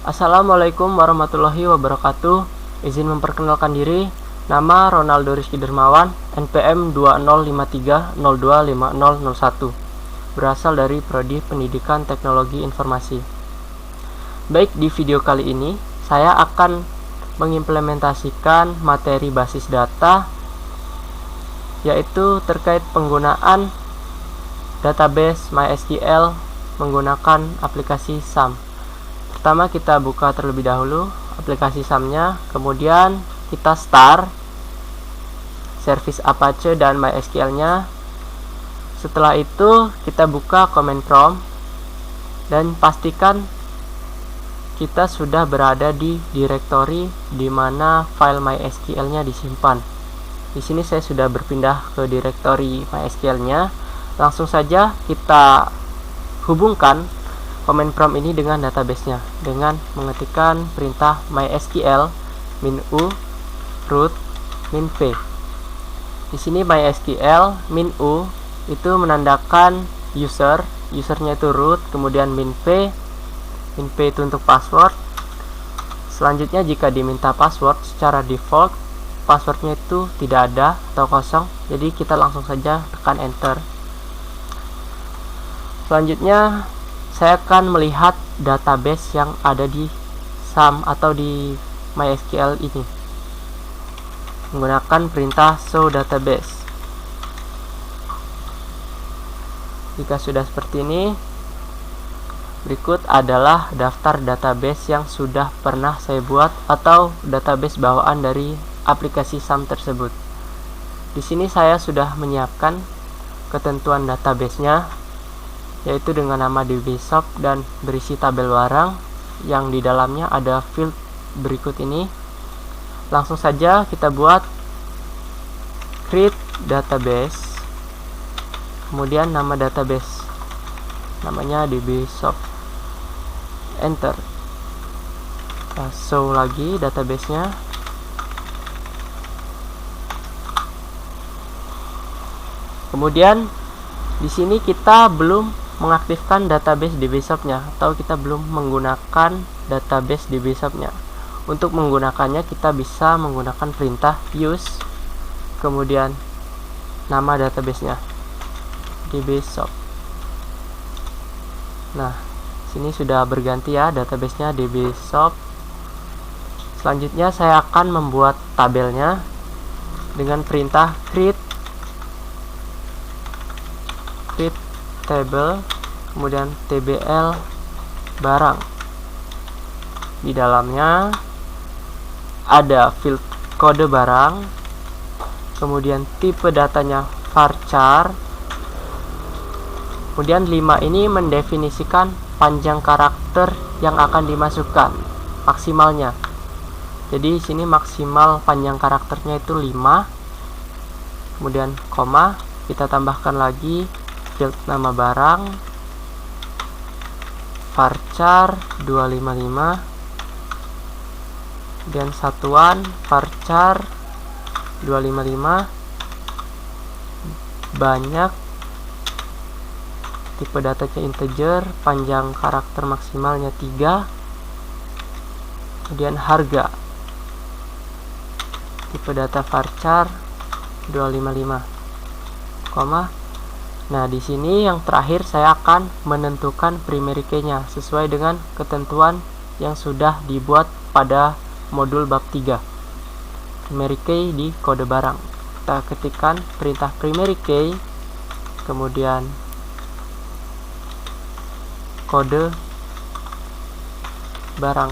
Assalamualaikum warahmatullahi wabarakatuh. Izin memperkenalkan diri. Nama Ronaldo Rizky Dermawan, NPM 2053025001. Berasal dari Prodi Pendidikan Teknologi Informasi. Baik, di video kali ini saya akan mengimplementasikan materi basis data, yaitu terkait penggunaan database MySQL menggunakan aplikasi SAM. Pertama kita buka terlebih dahulu aplikasi SAM-nya, kemudian kita start service Apache dan MySQL-nya. Setelah itu kita buka command prompt dan pastikan kita sudah berada di directory di mana file MySQL-nya disimpan. Di sini saya sudah berpindah ke directory MySQL-nya. Langsung saja kita hubungkan command prompt ini dengan database-nya dengan mengetikkan perintah mysql -u root -p. Di sini mysql -u itu menandakan usernya itu root, kemudian -p itu untuk password. Selanjutnya jika diminta password, secara default passwordnya itu tidak ada atau kosong, jadi kita langsung saja tekan enter. Selanjutnya saya akan melihat database yang ada di SAM atau di MySQL ini menggunakan perintah show database. Jika sudah seperti ini, berikut adalah daftar database yang sudah pernah saya buat atau database bawaan dari aplikasi SAM tersebut. Di sini saya sudah menyiapkan ketentuan database-nya, yaitu dengan nama dbshop dan berisi tabel barang yang di dalamnya ada field berikut ini. Langsung saja kita buat create database, kemudian nama database namanya dbshop, enter. Kita show lagi database-nya. Kemudian di sini kita belum mengaktifkan database dbshop-nya atau kita belum menggunakan database dbshop-nya. Untuk menggunakannya kita bisa menggunakan perintah use kemudian nama database-nya dbshop. Nah, sini sudah berganti ya database-nya dbshop. Selanjutnya saya akan membuat tabelnya dengan perintah create table kemudian tbl barang. Di dalamnya ada field kode barang, kemudian tipe datanya varchar, kemudian 5 ini mendefinisikan panjang karakter yang akan dimasukkan maksimalnya. Jadi di sini maksimal panjang karakternya itu 5, kemudian koma, kita tambahkan lagi field nama barang varchar 255 dan satuan varchar 255, banyak, tipe datanya integer, panjang karakter maksimalnya 3, kemudian harga, tipe data varchar 255, koma. Nah, di sini yang terakhir saya akan menentukan primary key-nya sesuai dengan ketentuan yang sudah dibuat pada modul bab 3. Primary key di kode barang. Kita ketikkan perintah primary key, kemudian kode barang.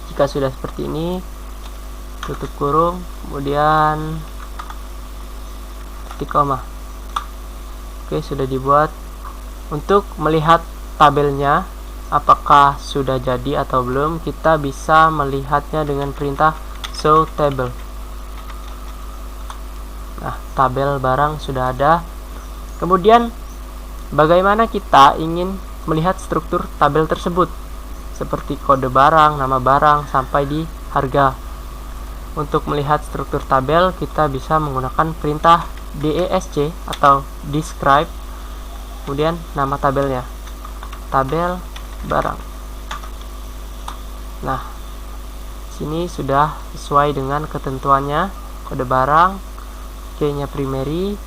Jika sudah seperti ini, tutup kurung, kemudian titik koma. Oke, sudah dibuat. Untuk melihat tabelnya apakah sudah jadi atau belum, kita bisa melihatnya dengan perintah show table. Nah, tabel barang sudah ada. Kemudian bagaimana kita ingin melihat struktur tabel tersebut, seperti kode barang, nama barang, sampai di harga. Untuk melihat struktur tabel kita bisa menggunakan perintah desc atau describe, kemudian nama tabelnya tabel barang. Nah, sini sudah sesuai dengan ketentuannya, kode barang, key-nya primary.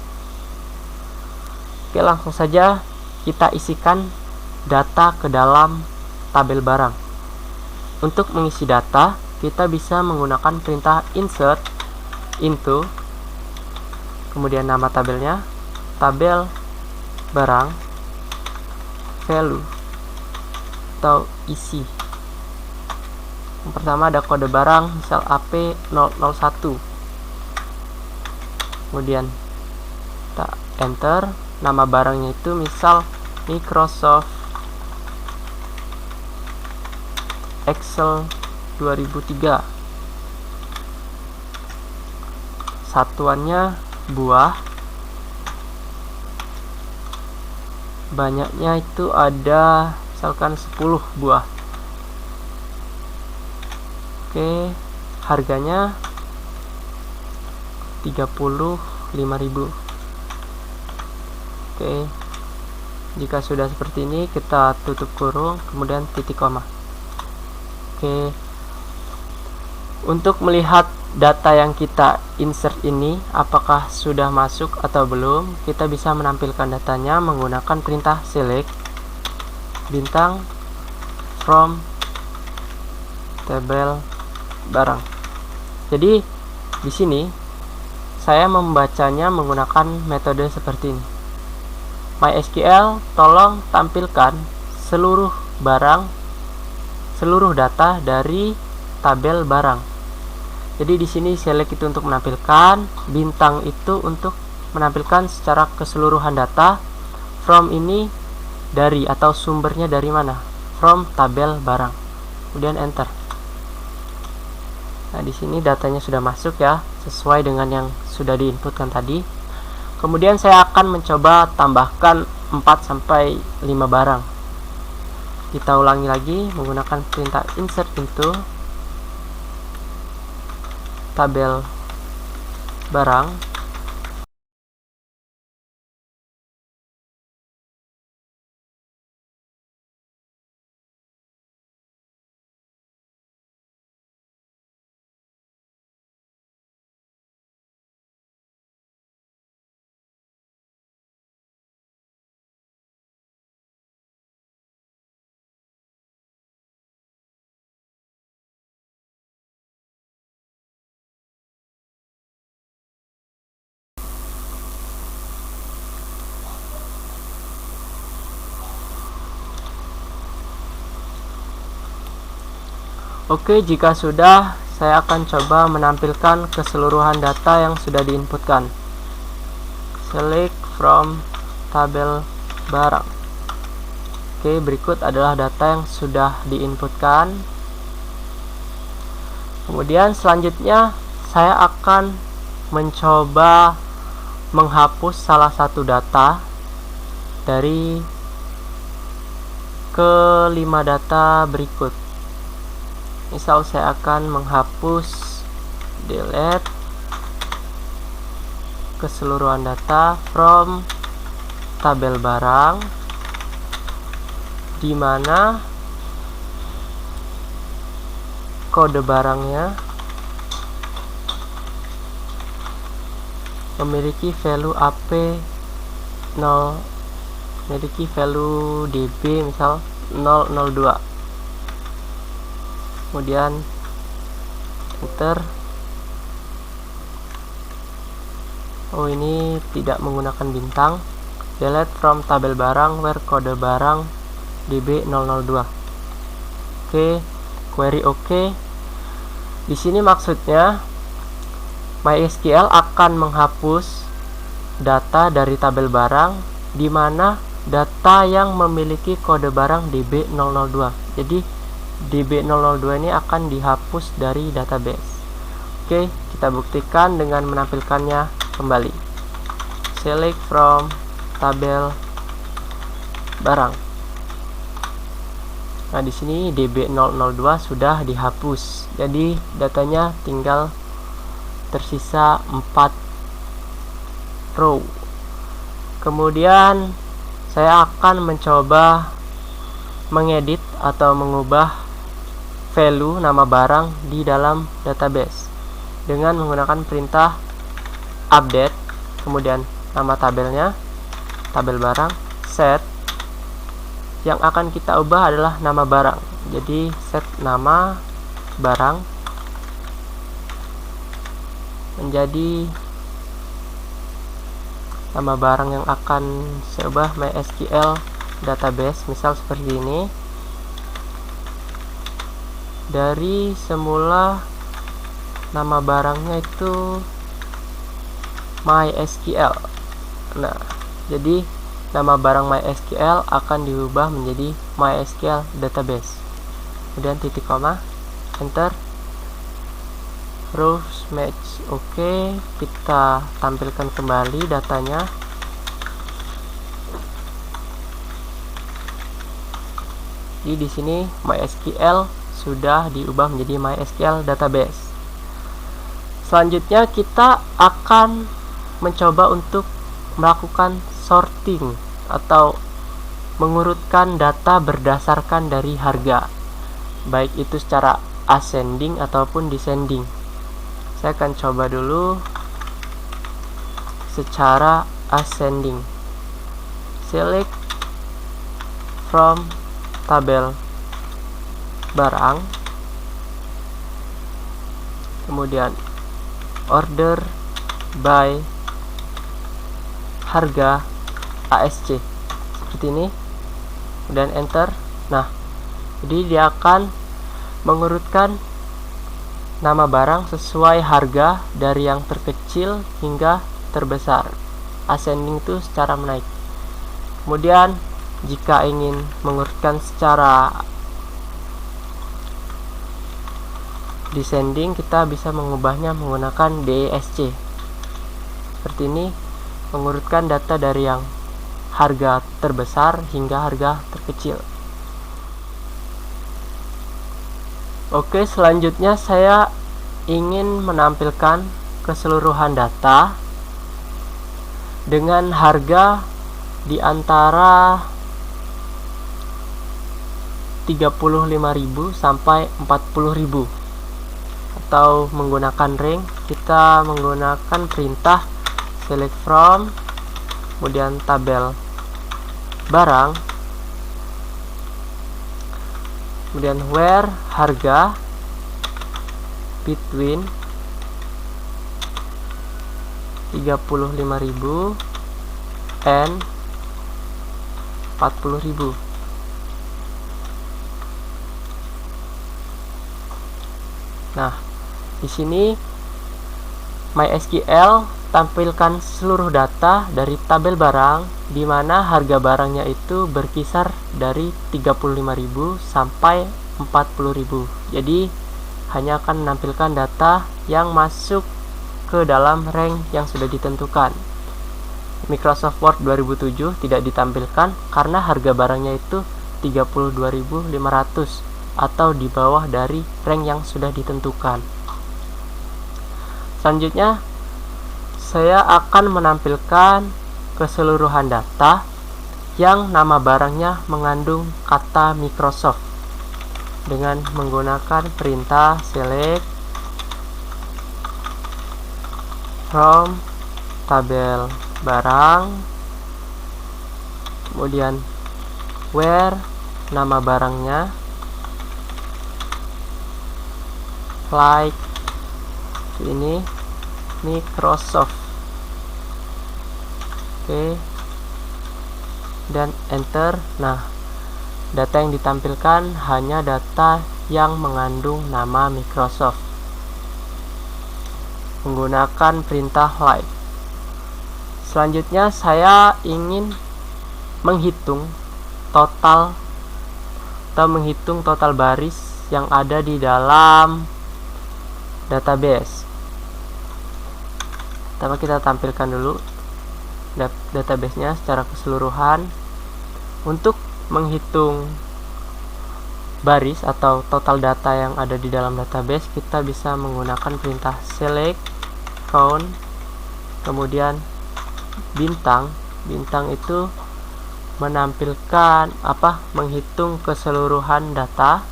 Oke, langsung saja kita isikan data ke dalam tabel barang. Untuk mengisi data, kita bisa menggunakan perintah insert into, kemudian nama tabelnya, tabel barang, value, atau isi. Yang pertama ada kode barang, misal AP001. Kemudian kita enter, nama barangnya itu misal Microsoft Excel 2003. Satuannya buah. Banyaknya itu ada misalkan 10 buah. Oke, harganya 35.000. Oke, jika sudah seperti ini kita tutup kurung, kemudian titik koma. Oke, untuk melihat data yang kita insert ini apakah sudah masuk atau belum, kita bisa menampilkan datanya menggunakan perintah select bintang from tabel barang. Jadi di sini saya membacanya menggunakan metode seperti ini. MySQL, tolong tampilkan seluruh data dari tabel barang. Jadi di sini select itu untuk menampilkan, bintang itu untuk menampilkan secara keseluruhan data, from ini dari atau sumbernya dari mana, from tabel barang. Kemudian enter. Nah, di sini datanya sudah masuk ya, sesuai dengan yang sudah diinputkan tadi. Kemudian saya akan mencoba tambahkan 4 sampai 5 barang. Kita ulangi lagi menggunakan perintah insert into tabel barang. Oke, jika sudah, saya akan coba menampilkan keseluruhan data yang sudah diinputkan. Select from tabel barang. Oke, berikut adalah data yang sudah diinputkan. Kemudian selanjutnya saya akan mencoba menghapus salah satu data dari kelima data berikut. Misal saya akan menghapus delete keseluruhan data from tabel barang, di mana kode barangnya memiliki value AP0, memiliki value DB misal 002. Kemudian enter. Oh, ini tidak menggunakan bintang. Delete from tabel barang where kode barang DB002. Oke, query oke. Di sini maksudnya MySQL akan menghapus data dari tabel barang di mana data yang memiliki kode barang DB002. Jadi DB002 ini akan dihapus dari database. Oke, kita buktikan dengan menampilkannya kembali. Select from tabel barang. Nah, di sini DB002 sudah dihapus. Jadi datanya tinggal tersisa 4 row. Kemudian saya akan mencoba mengedit atau mengubah value nama barang di dalam database dengan menggunakan perintah update, kemudian nama tabelnya, tabel barang, set. Yang akan kita ubah adalah nama barang. Jadi set nama barang menjadi nama barang yang akan saya ubah MySQL database, misal seperti ini. Dari semula nama barangnya itu MySQL. Nah, jadi nama barang MySQL akan diubah menjadi MySQL database. Kemudian titik koma, enter, rows match. Oke, kita tampilkan kembali datanya. Jadi di sini MySQL sudah diubah menjadi MySQL database. Selanjutnya kita akan mencoba untuk melakukan sorting atau mengurutkan data berdasarkan dari harga, baik itu secara ascending ataupun descending. Saya akan coba dulu secara ascending. Select from tabel barang, kemudian order by harga ASC seperti ini, kemudian enter. Nah, jadi dia akan mengurutkan nama barang sesuai harga dari yang terkecil hingga terbesar. Ascending itu secara menaik. Kemudian jika ingin mengurutkan secara descending, kita bisa mengubahnya menggunakan DESC seperti ini, mengurutkan data dari yang harga terbesar hingga harga terkecil. Oke, selanjutnya saya ingin menampilkan keseluruhan data dengan harga di antara 35.000 sampai 40.000, atau menggunakan range. Kita menggunakan perintah select from, kemudian tabel barang, kemudian where harga between 35.000 and 40.000. Nah, di sini MySQL tampilkan seluruh data dari tabel barang, di mana harga barangnya itu berkisar dari 35.000 sampai 40.000. Jadi hanya akan menampilkan data yang masuk ke dalam range yang sudah ditentukan. Microsoft Word 2007 tidak ditampilkan karena harga barangnya itu 32.500 atau di bawah dari rank yang sudah ditentukan. Selanjutnya saya akan menampilkan keseluruhan data yang nama barangnya mengandung kata Microsoft dengan menggunakan perintah select from tabel barang, kemudian where nama barangnya, like ini Microsoft. Oke, dan enter. Nah, data yang ditampilkan hanya data yang mengandung nama Microsoft menggunakan perintah like. Selanjutnya saya ingin menghitung total baris yang ada di dalam database. Pertama kita tampilkan dulu database-nya secara keseluruhan. Untuk menghitung baris atau total data yang ada di dalam database, kita bisa menggunakan perintah select count, kemudian bintang. Bintang itu menampilkan menghitung keseluruhan data.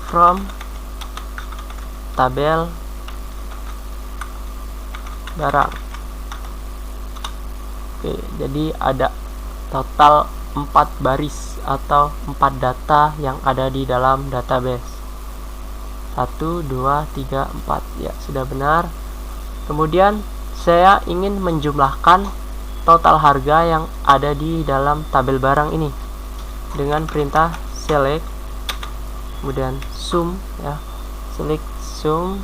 from tabel barang. Oke, jadi ada total 4 baris atau 4 data yang ada di dalam database. 1, 2, 3, 4. Ya, sudah benar. Kemudian saya ingin menjumlahkan total harga yang ada di dalam tabel barang ini dengan perintah select, kemudian sum, ya, select sum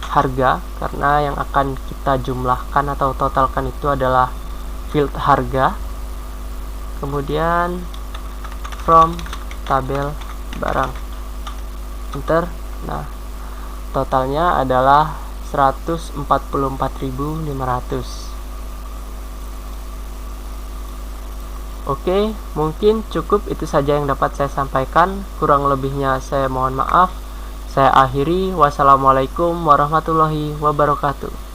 harga, karena yang akan kita jumlahkan atau totalkan itu adalah field harga. Kemudian from tabel barang, enter. Nah, totalnya adalah 144.500. Oke, mungkin cukup itu saja yang dapat saya sampaikan. Kurang lebihnya saya mohon maaf. Saya akhiri. Wassalamualaikum warahmatullahi wabarakatuh.